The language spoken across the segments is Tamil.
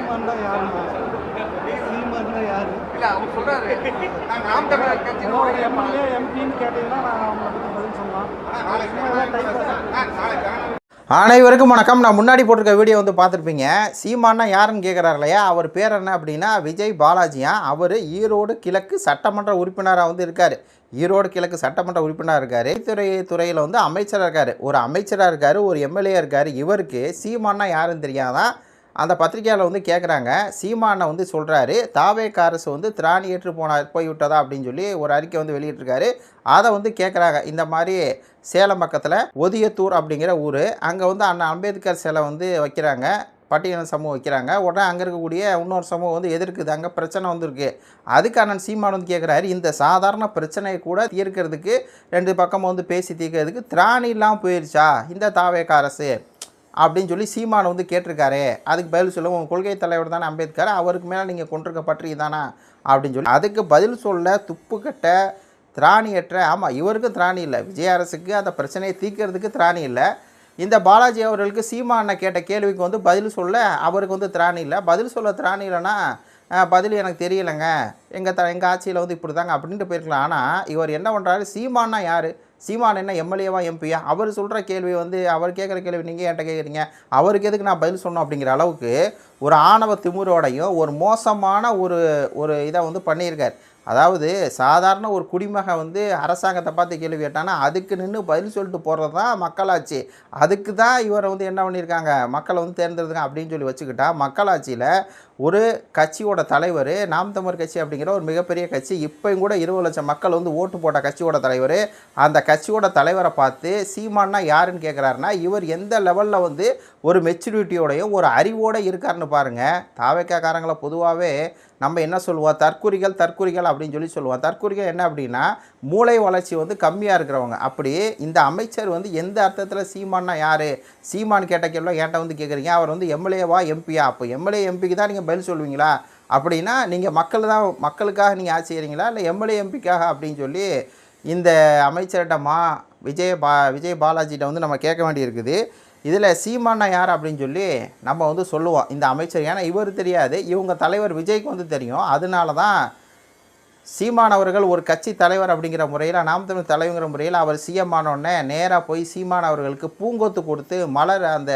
சீமான் தான் யாருன்னா சீமான் தான் யாரு இல்லை அவர் சொல்கிறாரு நான் நாம் தமிழர் கட்சி எம்எல்ஏ எம்பின்னு கேட்டீங்கன்னா நான் அவங்களை பற்றி பதில் சொல்லலாம். அனைவருக்கும் வணக்கம். நான் முன்னாடி போட்டிருக்க வீடியோ வந்து பார்த்துருப்பீங்க. சீமானா யாருன்னு கேட்குறாரு இல்லையா, அவர் பேர் என்ன அப்படின்னா விஜய் பாலாஜியா. அவர் ஈரோடு கிழக்கு சட்டமன்ற உறுப்பினராக வந்து இருக்கார். ஈரோடு கிழக்கு சட்டமன்ற உறுப்பினராக இருக்கார். துறையில் வந்து அமைச்சராக இருக்கார். ஒரு அமைச்சராக இருக்கார், ஒரு எம்எல்ஏ இருக்கார். இவருக்கு சீமானா யாருன்னு தெரியாதான் அந்த பத்திரிகையால் வந்து கேட்குறாங்க. சீமானை வந்து சொல்கிறாரு தாவேக அரசு வந்து திராணி ஏற்று போய்விட்டதா அப்படின்னு சொல்லி ஒரு அறிக்கை வந்து வெளியிட்டிருக்காரு. அதை வந்து கேட்குறாங்க. இந்த மாதிரி சேலம் பக்கத்தில் ஒதியத்தூர் அப்படிங்கிற ஊர், அங்கே வந்து அண்ணா அம்பேத்கர் சிலை வந்து வைக்கிறாங்க, பட்டியலின சமூகம் வைக்கிறாங்க. உடனே அங்கே இருக்கக்கூடிய இன்னொரு சமூகம் வந்து எதிர்க்குது, அங்கே பிரச்சனை வந்துருக்கு. அதுக்கு அண்ணன் சீமான் வந்து கேட்குறாரு, இந்த சாதாரண பிரச்சனையை கூட தீர்க்கிறதுக்கு ரெண்டு பக்கம் வந்து பேசி தீர்க்கிறதுக்கு திராணி இல்லாமல் போயிடுச்சா இந்த தாவேக அரசு அப்படின்னு சொல்லி சீமான் வந்து கேட்டிருக்காரு. அதுக்கு பதில் சொல்ல உங்கள் கொள்கை தலைவர் தானே அம்பேத்கர், அவருக்கு மேலே நீங்கள் கொண்டிருக்க பற்றி தானே அப்படின்னு சொல்லி அதுக்கு பதில் சொல்ல துப்புக்கட்ட திராணியற்ற. ஆமாம், இவருக்கும் திராணி இல்லை, விஜய் அரசுக்கு அந்த பிரச்சனையை தீர்க்கிறதுக்கு திராணி இல்லை. இந்த பாலாஜி அவர்களுக்கு சீமானை கேட்ட கேள்விக்கு வந்து பதில் சொல்ல அவருக்கு வந்து திராணி இல்லை. பதில் சொல்ல திராணி இல்லைன்னா பதில் எனக்கு தெரியலைங்க, எங்கள் ஆட்சியில் வந்து இப்படி தாங்க அப்படின்ட்டு போயிருக்கலாம். ஆனால் இவர் என்ன பண்ணுறாரு, சீமானா யார், சீமான் என்ன எம்எல்ஏவா எம்பியா, அவர் சொல்கிற கேள்வி வந்து அவர் கேட்குற கேள்வி நீங்கள் என்கிட்ட கேட்குறீங்க, அவருக்கு எதுக்கு நான் பதில் சொன்னோம் அப்படிங்கிற அளவுக்கு ஒரு ஆணவ திமுறோடையும் ஒரு மோசமான ஒரு இதை வந்து பண்ணியிருக்கார். அதாவது சாதாரண ஒரு குடிமகன் வந்து அரசாங்கத்தை பார்த்து கேள்வி கேட்டானா அதுக்கு நின்று பதில் சொல்லிட்டு போகிறது தான் மக்களாட்சி. அதுக்கு தான் இவரை வந்து என்ன பண்ணியிருக்காங்க, மக்களை வந்து தேர்ந்தெடுத்துங்க அப்படின்னு சொல்லி வச்சுக்கிட்டா மக்களாட்சியில் ஒரு கட்சியோட தலைவர், நாம் தமிழர் கட்சி அப்படிங்கிற ஒரு மிகப்பெரிய கட்சி, இப்போயும் கூட 20 லட்சம் மக்கள் வந்து ஓட்டு போட்ட கட்சியோட தலைவர், அந்த கட்சியோட தலைவரை பார்த்து சீமானா யாருன்னு கேட்குறாருன்னா இவர் எந்த லெவலில் வந்து ஒரு மெச்சூரிட்டியோடையும் ஒரு அறிவோடு இருக்காருன்னு பாருங்கள். தாவேக்காரங்களை பொதுவாகவே நம்ம என்ன சொல்லுவோம், தற்குறிகள் அப்படின்னு சொல்லி சொல்லுவோம். தற்குறிகள் என்ன அப்படின்னா மூளை வளர்ச்சி வந்து கம்மியாக இருக்கிறவங்க. அப்படி இந்த அமைச்சர் வந்து எந்த அர்த்தத்தில் சீமானா யார், சீமான் கேட்ட கேள்வி என்கிட்ட வந்து கேட்குறீங்க, அவர் வந்து எம்எல்ஏவா எம்பியா, அப்போ எம்எல்ஏ எம்பிக்கு தான் நீங்கள் பதில் சொல்லுவீங்களா அப்படின்னா நீங்கள் மக்களுக்காக நீங்கள் ஆட்சி செய்கிறீங்களா இல்லை எம்எல்ஏ எம்பிக்காக அப்படின்னு சொல்லி இந்த அமைச்சர்கிட்ட விஜய் பாலாஜிகிட்ட வந்து நம்ம கேட்க வேண்டியிருக்குது. இதில் சீமானா யார் அப்படின்னு சொல்லி நம்ம வந்து சொல்லுவோம் இந்த அமைச்சர். ஏன்னா இவர் தெரியாது, இவங்க தலைவர் விஜய்க்கு வந்து தெரியும். அதனால தான் சீமான் அவர்கள் ஒரு கட்சி தலைவர் அப்படிங்கிற முறையில், நாம் தமிழ் தலைவங்கிற முறையில் அவர் சிஎம் ஆனோடனே நேராக போய் சீமான் அவர்களுக்கு பூங்கொத்து கொடுத்து மலர் அந்த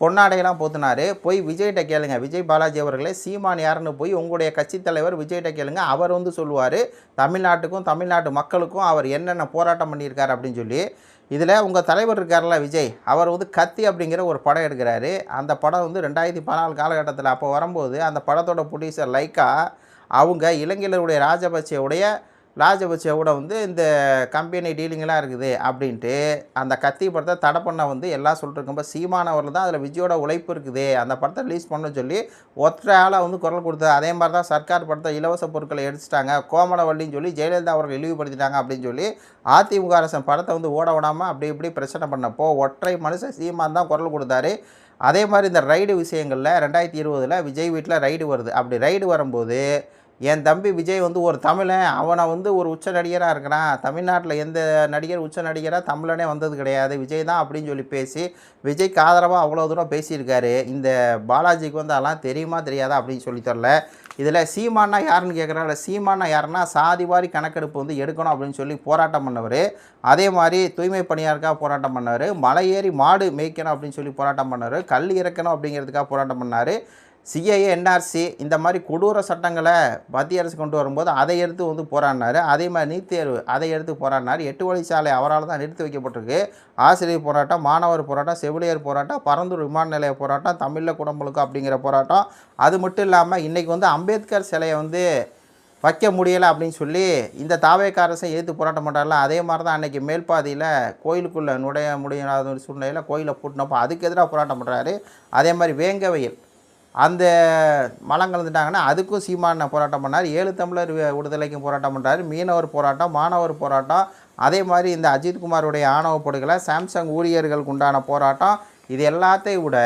பொன்னாடையெல்லாம் போத்துனார். போய் விஜய்கிட்ட கேளுங்க, விஜய் பாலாஜி அவர்களே சீமான் யாருன்னு போய் உங்களுடைய கட்சி தலைவர் விஜய்கிட்ட கேளுங்க, அவர் வந்து சொல்லுவார் தமிழ்நாட்டுக்கும் தமிழ்நாட்டு மக்களுக்கும் அவர் என்னென்ன போராட்டம் பண்ணியிருக்காரு அப்படின்னு சொல்லி. இதில் உங்கள் தலைவர் இருக்கார்ல விஜய், அவர் வந்து கத்தி அப்படிங்கிற ஒரு படம் எடுக்கிறாரு. அந்த படம் வந்து 2014 காலகட்டத்தில் அப்போ வரும்போது அந்த படத்தோட ப்ரொடியூசர் லைக்கா அவங்க இலங்கையிலுடைய ராஜபக்சேவோட வந்து இந்த கம்பெனி டீலிங்கெலாம் இருக்குது அப்படின்ட்டு அந்த கத்தி படத்தை தடை பண்ண வந்து எல்லாம் சொல்லிட்டுருக்கும்போது சீமானவர்கள் தான் அதில் விஜயோட உழைப்பு இருக்குது, அந்த படத்தை ரிலீஸ் பண்ண சொல்லி ஒற்றை ஆளாக வந்து குரல் கொடுத்தது. அதே மாதிரி தான் சர்க்கார் படத்தை இலவச பொருட்களை எடுத்துட்டாங்க, கோமலவள்ளின்னு சொல்லி ஜெயலலிதா அவர்கள் இழிவுபடுத்திட்டாங்க அப்படின்னு சொல்லி அதிமுக அரசு படத்தை வந்து ஓட விடாமல் அப்படி இப்படி பிரச்சனை பண்ணப்போ ஒற்றை மனுஷன் சீமான் தான் குரல் கொடுத்தாரு. அதே மாதிரி இந்த ரைடு விஷயங்களில் 2020 விஜய் வீட்டில் ரைடு வருது. அப்படி ரைடு வரும்போது என் தம்பி விஜய் வந்து ஒரு தமிழன், அவனை வந்து ஒரு உச்ச நடிகராக இருக்கிறான், தமிழ்நாட்டில் எந்த நடிகர் உச்ச நடிகராக தமிழனே வந்தது கிடையாது, விஜய் தான் அப்படின்னு சொல்லி பேசி விஜய்க்கு ஆதரவாக அவ்வளோ தூரம் பேசியிருக்காரு. இந்த பாலாஜிக்கு வந்து அதெல்லாம் தெரியுமா தெரியாதா அப்படின்னு சொல்லி தரல. இதில் சீமானா யாருன்னு கேட்குறாங்க. சீமானா யாருன்னா சாதிவாரி கணக்கெடுப்பு வந்து எடுக்கணும் அப்படின்னு சொல்லி போராட்டம் பண்ணவர். அதே மாதிரி தூய்மை பணியாளருக்காக போராட்டம் பண்ணவர், மலை ஏறி மாடு மேய்க்கணும் அப்படின்னு சொல்லி போராட்டம் பண்ணவர், கல் இறக்கணும் அப்படிங்கிறதுக்காக போராட்டம் பண்ணார். சிஏஏ என்ஆர்சி இந்த மாதிரி கொடூர சட்டங்களை மத்திய அரசு கொண்டு வரும்போது அதை எடுத்து வந்து போராடினார். அதே மாதிரி நீட் தேர்வு அதை எடுத்து போராடினார். 8 வழிச்சாலை அவரால் தான் நிறுத்தி வைக்கப்பட்டிருக்கு. ஆசிரியர் போராட்டம், மாணவர் போராட்டம், செவிலியர் போராட்டம், பரந்தூர் விமான நிலைய போராட்டம், தமிழில் குடமுழுக்கு அப்படிங்கிற போராட்டம். அது மட்டும் இல்லாமல் இன்றைக்கி வந்து அம்பேத்கர் சிலையை வந்து வைக்க முடியலை அப்படின்னு சொல்லி இந்த தாவேக அரசை எதிர்த்து போராட்டம் பண்ணுறாருல, அதே மாதிரி தான் அன்றைக்கி மேல்பாதியில் கோயிலுக்குள்ளே நுழைய முடியாத ஒரு சூழ்நிலையில் கோயிலை பூட்டினப்போ அதுக்கு எதிராக போராட்டம் பண்ணுறாரு. அதே மாதிரி வேங்கவையில் அந்த மலம் கலந்துட்டாங்கன்னா அதுக்கும் சீமான போராட்டம் பண்ணார். 7 தமிழர் விடுதலைக்கும் போராட்டம் பண்ணுறாரு. மீனவர் போராட்டம், மாணவர் போராட்டம், அதே மாதிரி இந்த அஜித்குமாருடைய ஆணவ படுகொலை, சாம்சங் ஊழியர்களுக்கு உண்டான போராட்டம், இது எல்லாத்தையும் விட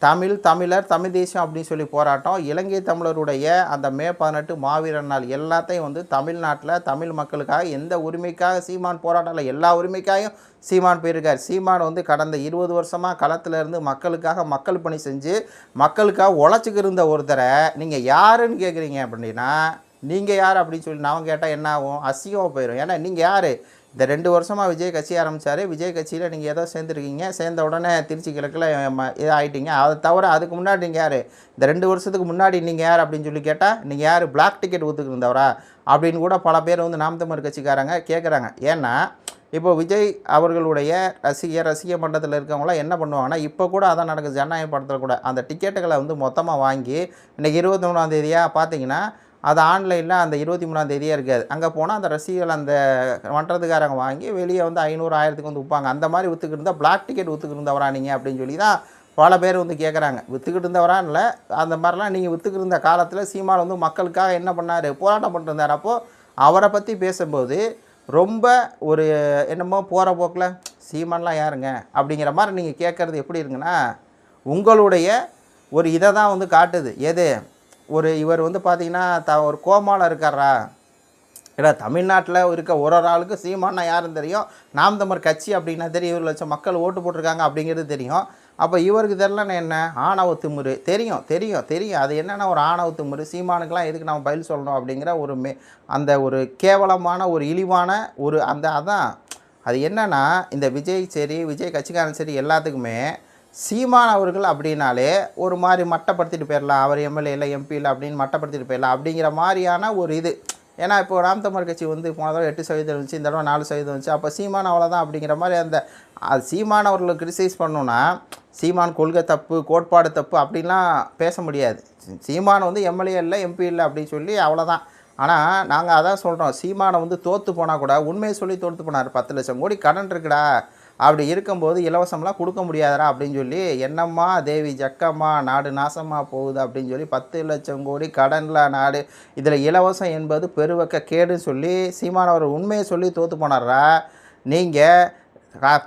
தமிழர் தமிழ் தேசியம் அப்படின்னு சொல்லி போராட்டம், இலங்கை தமிழருடைய அந்த மே 18 மாவீரர் நாள் எல்லாத்தையும் வந்து தமிழ்நாட்டில் தமிழ் மக்களுக்காக எந்த உரிமைக்காக சீமான் போராட்டம் எல்லா உரிமைக்காகவும் சீமான் போயிருக்கார். சீமான் வந்து கடந்த 20 வருஷமாக களத்தில் இருந்து மக்களுக்காக மக்கள் பணி செஞ்சு மக்களுக்காக உழைச்சிக்கு இருந்த ஒருத்தரை நீங்கள் யாருன்னு கேட்குறீங்க அப்படின்னா, நீங்கள் யார் அப்படின்னு சொல்லி நான் கேட்டால் என்ன ஆகும்? அசிங்கமாக போயிடும். ஏன்னா நீங்கள் யார்? இந்த 2 வருஷமாக விஜய் கட்சி ஆரம்பித்தார். விஜய் கட்சியில் நீங்கள் ஏதோ சேர்ந்துருக்கீங்க. சேர்ந்த உடனே திருச்சி கிழக்கில் ஆகிட்டீங்க. அதை தவிர அதுக்கு முன்னாடி நீங்கள் யார்? இந்த 2 வருஷத்துக்கு முன்னாடி நீங்கள் யார் அப்படின்னு சொல்லி கேட்டால் நீங்கள் யார்? பிளாக் டிக்கெட் ஒத்துக்கிருந்தவரா அப்படின்னு கூட பல பேர் வந்து நாம் தமிழர் கட்சிக்காரங்க கேட்குறாங்க. ஏன்னா இப்போ விஜய் அவர்களுடைய ரசிக மன்றத்தில் இருக்கவங்களாம் என்ன பண்ணுவாங்கன்னா, இப்போ கூட அதான் நடக்குது. ஜனநாயக படத்தில் கூட அந்த டிக்கெட்டுகளை வந்து மொத்தமாக வாங்கி இன்றைக்கி 23ஆம் பார்த்தீங்கன்னா அது ஆன்லைனில் அந்த 23ஆம் இருக்காது. அங்கே போனால் அந்த ரசிகர்கள் அந்த மன்றத்துக்காரங்க வாங்கி வெளியே வந்து 500 1000க்கு வந்து விற்பாங்க. அந்த மாதிரி விற்றுக்கிட்டு இருந்தால் பிளாக் டிக்கெட் விற்றுக்கிட்டு இருந்தவரா நீங்கள் அப்படின்னு சொல்லி தான் பல பேர் வந்து கேட்குறாங்க. விற்றுக்கிட்டு இருந்தவரான்னு இல்லை, அந்த மாதிரிலாம் நீங்கள் விற்றுக்கிட்டு இருந்த காலத்தில் சீமான் வந்து மக்களுக்காக என்ன பண்ணார்? போராட்டம் பண்ணிருந்தார். அப்போது அவரை பற்றி பேசும்போது ரொம்ப ஒரு என்னமோ போகிற போக்கில் சீமான்லாம் யாருங்க அப்படிங்கிற மாதிரி நீங்கள் கேட்குறது எப்படி இருக்குன்னா, உங்களுடைய ஒரு இதை தான் வந்து காட்டுது. எது? இவர் வந்து பார்த்திங்கன்னா ஒரு கோமாவில் இருக்காரா? ஏன்னா தமிழ்நாட்டில் இருக்க ஒரு ஆளுக்கு சீமானா யாருன்னு தெரியும், நாம் தமிழர் கட்சி அப்படின்னா தெரியும், 1 லட்சம் மக்கள் ஓட்டு போட்டிருக்காங்க அப்படிங்கிறது தெரியும். அப்போ இவருக்கு தெரியலன்னா என்ன? ஆணவ திமிரு. தெரியும் தெரியும் தெரியும் அது என்னென்னா ஒரு ஆணவ திமிரு. சீமானுக்கெலாம் எதுக்கு நம்ம பதில் சொல்லணும் அப்படிங்கிற ஒரு அந்த ஒரு கேவலமான ஒரு இழிவான ஒரு அதான் அது என்னென்னா, இந்த விஜய் சரி விஜய் கட்சிக்காரன் சரி எல்லாத்துக்குமே சீமான் அவர்கள் அப்படின்னாலே ஒரு மாதிரி மட்டப்படுத்திட்டு போயிடலாம். அவர் எம்எல்ஏ இல்லை எம்பி இல்லை அப்படின்னு மட்டப்படுத்திட்டு போயிடலாம் அப்படிங்கிற மாதிரியான ஒரு இது. ஏன்னா இப்போ நாம் தமிழர் கட்சி வந்து போன தடவை 8% இருந்துச்சு, இந்த தடவை 4% இருந்துச்சு. அப்போ சீமான் அவ்வளோதான் அப்படிங்கிற மாதிரி அந்த சீமான் அவர்களை கிரிட்டிசைஸ் பண்ணோன்னா சீமான் கொள்கை தப்பு கோட்பாடு தப்பு அப்படின்லாம் பேச முடியாது. சீமான் வந்து எம்எல்ஏ இல்லை எம்பி இல்லை அப்படின்னு சொல்லி அவ்வளோதான். ஆனால் நாங்கள் அதான் சொல்கிறோம், சீமானை வந்து தோற்று போனால் கூட உண்மையை சொல்லி தோற்று போனார். 10 லட்சம் கோடி கடன் இருக்குடா, அப்படி இருக்கும்போது இலவசம்லாம் கொடுக்க முடியாதரா அப்படின்னு சொல்லி என்னம்மா தேவி ஜக்கம்மா நாடு நாசமாக போகுது அப்படின்னு சொல்லி 10 லட்சம் கோடி கடனில் நாடு, இதில் இலவசம் என்பது பெருவக்க கேடுன்னு சொல்லி சீமானவர் உண்மையை சொல்லி தோற்று போனாரா? நீங்கள்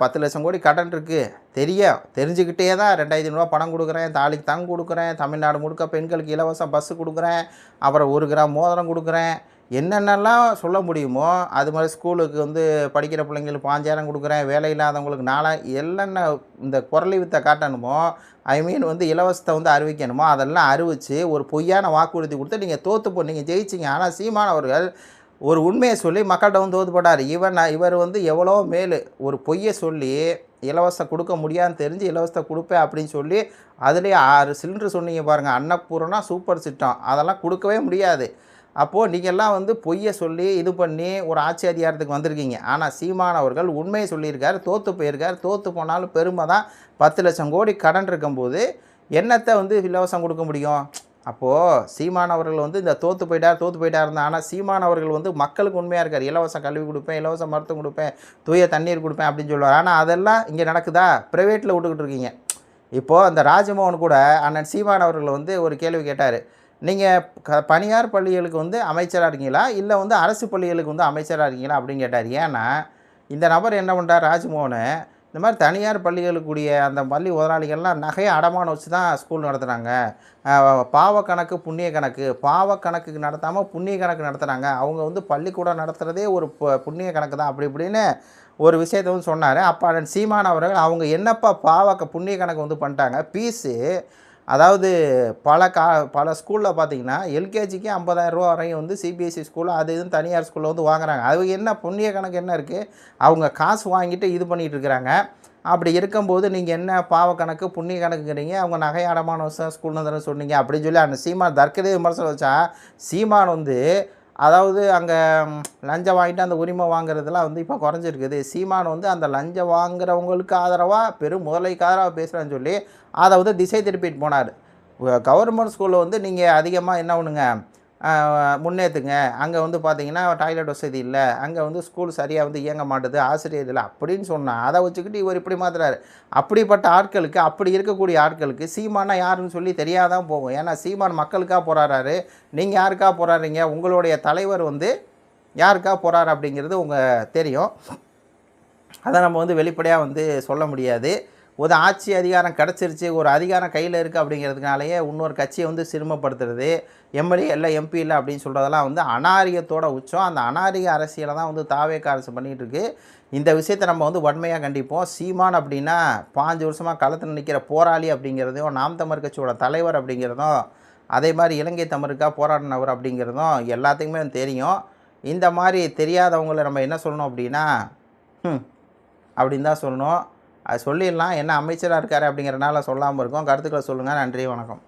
10 லட்சம் கோடி கடன் இருக்குது தெரிஞ்சுக்கிட்டே தான் 2500 ரூபா பணம் கொடுக்குறேன், தாலிக்கு தங்கு கொடுக்குறேன், தமிழ்நாடு முழுக்க பெண்களுக்கு இலவசம் பஸ்ஸு கொடுக்குறேன், அப்புறம் 1 கிராம் மோதிரம் கொடுக்குறேன், என்னென்னலாம் சொல்ல முடியுமோ அது மாதிரி ஸ்கூலுக்கு வந்து படிக்கிற பிள்ளைங்களுக்கு 5000 கொடுக்குறேன், வேலை இல்லாதவங்களுக்கு 4000 என்னென்ன இந்த குரலி வித்தை காட்டணுமோ வந்து இலவசத்தை வந்து அறிவிக்கணுமோ அதெல்லாம் அறிவித்து ஒரு பொய்யான வாக்குறுதி கொடுத்து நீங்கள் தோற்று நீங்கள் ஜெயிச்சிங்க. ஆனால் சீமான் அவர்கள் ஒரு உண்மையை சொல்லி மக்கள்கிட்ட வந்து தோற்று போட்டார். இவர் வந்து எவ்வளோ மேல் ஒரு பொய்யை சொல்லி இலவசம் கொடுக்க முடியாதுன்னு தெரிஞ்சு இலவசத்தை கொடுப்பேன் அப்படின்னு சொல்லி அதுலேயே 6 சிலிண்டர் சொன்னீங்க பாருங்கள், அன்னப்பூர்ணா சூப்பர் திட்டம், அதெல்லாம் கொடுக்கவே முடியாது. அப்போது நீங்கள்லாம் வந்து பொய்யை சொல்லி இது பண்ணி ஒரு ஆட்சி அதிகாரத்துக்கு வந்திருக்கீங்க. ஆனால் சீமான் அவர்கள் உண்மையை சொல்லியிருக்கார், தோற்று போயிருக்கார். தோற்று போனாலும் பெருமை தான். 10 லட்சம் கோடி கடன் இருக்கும்போது என்னத்தை வந்து இலவசம் கொடுக்க முடியும்? அப்போது சீமான் அவர்கள் வந்து இந்த தோற்று போயிட்டார் இருந்தால், ஆனால் சீமான் அவர்கள் வந்து மக்களுக்கு உண்மையாக இருக்கார். இலவச கல்வி கொடுப்பேன், இலவச மருத்துவம் கொடுப்பேன், தூய தண்ணீர் கொடுப்பேன் அப்படின்னு சொல்லுவார். ஆனால் அதெல்லாம் இங்கே நடக்குதா? ப்ரைவேட்டில் விட்டுக்கிட்டு இருக்கீங்க. இப்போது அந்த ராஜமோகன் கூட அண்ணன் சீமான் அவர்கள் வந்து ஒரு கேள்வி கேட்டார், நீங்கள் தனியார் பள்ளிகளுக்கு வந்து அமைச்சராக இருக்கீங்களா இல்லை வந்து அரசு பள்ளிகளுக்கு வந்து அமைச்சராக இருக்கீங்களா அப்படின்னு கேட்டார். ஏன்னா இந்த நபர் என்ன பண்ணுறார், ராஜ்மோகன் இந்த மாதிரி தனியார் பள்ளிகளுக்குரிய அந்த பள்ளி முதலாளிகள்லாம் நகையை அடமானம் வச்சு தான் ஸ்கூல் நடத்துகிறாங்க. பாவக்கணக்கு புண்ணிய கணக்கு, பாவக்கணக்கு நடத்தாமல் புண்ணிய கணக்கு நடத்துகிறாங்க. அவங்க வந்து பள்ளிக்கூடம் நடத்துகிறதே ஒரு புண்ணிய கணக்கு தான் அப்படி இப்படின்னு ஒரு விஷயத்தை வந்து சொன்னார். அப்போ சீமான் அவர்கள் அவங்க என்னப்பா புண்ணிய கணக்கு வந்து பண்ணிட்டாங்க. ஃபீஸு அதாவது பல ஸ்கூலில் பார்த்தீங்கன்னா எல்கேஜிக்கு 50,000 ரூபா வரையும் வந்து சிபிஎஸ்சி ஸ்கூலில் அது இதுன்னு தனியார் ஸ்கூலில் வந்து வாங்குறாங்க. அது என்ன புண்ணிய கணக்கு என்ன இருக்குது? அவங்க காசு வாங்கிட்டு இது பண்ணிகிட்டு இருக்கிறாங்க. அப்படி இருக்கும்போது நீங்கள் என்ன பாவக்கணக்கு புண்ணிய கணக்குங்கிறீங்க? அவங்க நகை அடமான வருஷம் ஸ்கூல்னு தானே சொன்னீங்க அப்படின்னு சொல்லி அந்த சீமான் தற்கொலை விமர்சனம் வச்சா, சீமான் வந்து அதாவது அங்கே லஞ்சம் வாங்கிட்டு அந்த உரிமை வாங்குறதுலாம் வந்து இப்போ குறைஞ்சிருக்குது. சீமான் வந்து அந்த லஞ்சம் வாங்குறவங்களுக்கு ஆதரவாக பெரும் முதலைக்கு ஆதரவாக பேசுகிறான்னு சொல்லி அதை வந்து திசை திருப்பிட்டு போனார். கவர்மெண்ட் ஸ்கூலில் வந்து நீங்கள் அதிகமாக என்ன பண்ணுங்க முன்னேற்றுங்க, அங்கே வந்து பார்த்தீங்கன்னா டாய்லெட் வசதி இல்லை, அங்கே வந்து ஸ்கூல் சரியாக வந்து இயங்க மாட்டுது, ஆசிரியர் இல்லை அப்படின்னு சொன்னால் அதை வச்சுக்கிட்டு இவர் இப்படி மாத்துறாரு. அப்படிப்பட்ட ஆட்களுக்கு, அப்படி இருக்கக்கூடிய ஆட்களுக்கு சீமானா யாருன்னு சொல்லி தெரியாதான் போகும். ஏன்னா சீமான் மக்களுக்காக போராடுறாரு, நீங்கள் யாருக்காக போராடுறீங்க? உங்களுடைய தலைவர் வந்து யாருக்காக போராடுற அப்படிங்கிறது தெரியும். அதை நம்ம வந்து வெளிப்படையாக வந்து சொல்ல முடியாது. ஒரு ஆட்சி அதிகாரம் கிடச்சிருச்சு, ஒரு அதிகாரம் கையில் இருக்குது அப்படிங்கிறதுனாலேயே இன்னொரு கட்சியை வந்து சிறுமப்படுத்துறது, எம்எல்ஏ இல்லை எம்பி இல்லை அப்படின்னு சொல்கிறதெல்லாம் வந்து அநாரியத்தோட உச்சம். அந்த அநாரிய அரசியலை தான் வந்து தாவேக அரசு பண்ணிகிட்டு இருக்கு. இந்த விஷயத்தை நம்ம வந்து வன்மையாக கண்டிப்போம். சீமான் அப்படின்னா 5 வருஷமாக களத்தில் நிற்கிற போராளி அப்படிங்கிறதையும், நாம் தமிழர் கட்சியோட தலைவர் அப்படிங்கிறதும், அதே மாதிரி இலங்கை தமிழுக்காக போராடினவர் அப்படிங்கிறதும் எல்லாத்துக்குமே தெரியும். இந்த மாதிரி தெரியாதவங்களை நம்ம என்ன சொல்லணும் அப்படின்னா அப்படின்னு தான் சொல்லணும். அது சொல்லிடலாம். என்ன அமைச்சராக இருக்கார் அப்படிங்கிறனால சொல்லாமல் இருக்கோம். கருத்துக்களை சொல்லுங்கள். நன்றி, வணக்கம்.